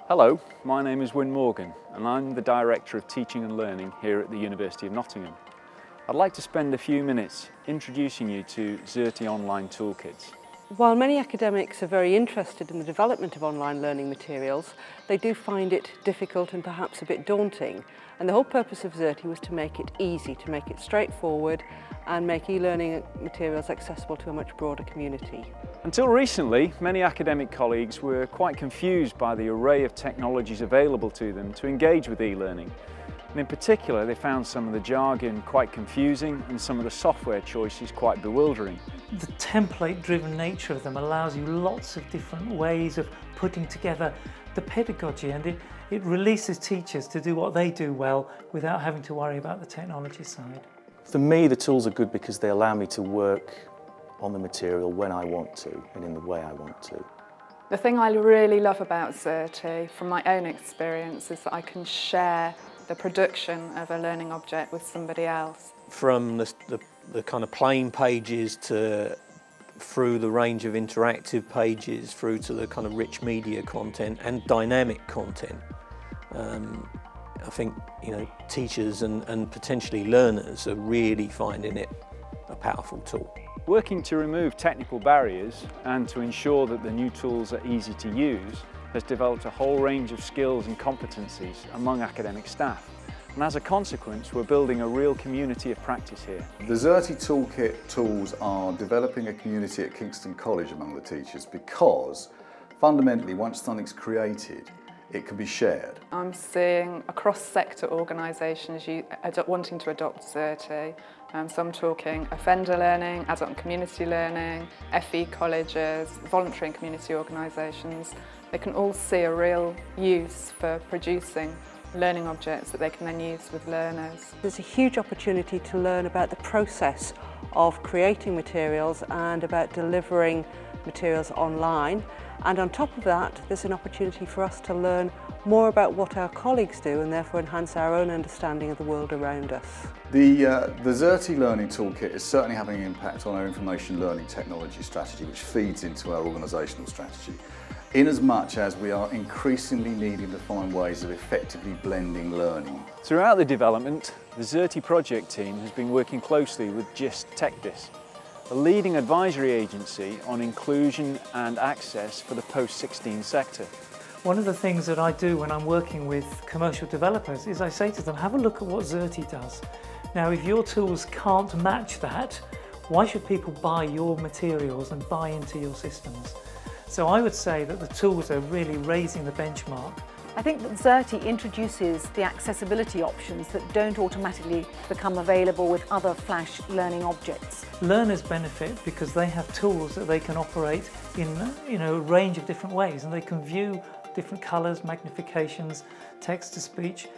Hello, my name is Wyn Morgan and I'm the Director of Teaching and Learning here at the University of Nottingham. I'd like to spend a few minutes introducing you to Xerte online toolkits. While many academics are very interested in the development of online learning materials, they do find it difficult and perhaps a bit daunting. And the whole purpose of Xerte was to make it easy, to make it straightforward and make e-learning materials accessible to a much broader community. Until recently, many academic colleagues were quite confused by the array of technologies available to them to engage with e-learning. And in particular, they found some of the jargon quite confusing and some of the software choices quite bewildering. The template-driven nature of them allows you lots of different ways of putting together the pedagogy, and it releases teachers to do what they do well without having to worry about the technology side. For me, the tools are good because they allow me to work on the material when I want to and in the way I want to. The thing I really love about Xerte, from my own experience, is that I can share the production of a learning object with somebody else. From the kind of plain pages through the range of interactive pages, through to the kind of rich media content and dynamic content. I think teachers and potentially learners are really finding it a powerful tool. Working to remove technical barriers and to ensure that the new tools are easy to use has developed a whole range of skills and competencies among academic staff. And as a consequence, we're building a real community of practice here. The Xerte Toolkit tools are developing a community at Kingston College among the teachers because fundamentally, once something's created, it can be shared. I'm seeing across sector organisations wanting to adopt Xerte. So I'm talking offender learning, adult and community learning, FE colleges, voluntary and community organisations. They can all see a real use for producing learning objects that they can then use with learners. There's a huge opportunity to learn about the process of creating materials and about delivering materials online. And on top of that, there's an opportunity for us to learn more about what our colleagues do and therefore enhance our own understanding of the world around us. The Xerte Learning Toolkit is certainly having an impact on our information learning technology strategy, which feeds into our organisational strategy, in as much as we are increasingly needing to find ways of effectively blending learning. Throughout the development, the Xerte project team has been working closely with GIST TechDis, a leading advisory agency on inclusion and access for the post-16 sector. One of the things that I do when I'm working with commercial developers is I say to them, have a look at what Xerte does. Now, if your tools can't match that, why should people buy your materials and buy into your systems? So I would say that the tools are really raising the benchmark. I think that Xerte introduces the accessibility options that don't automatically become available with other Flash learning objects. Learners benefit because they have tools that they can operate in a range of different ways, and they can view different colours, magnifications, text-to-speech,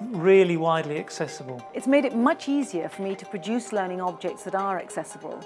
really widely accessible. It's made it much easier for me to produce learning objects that are accessible.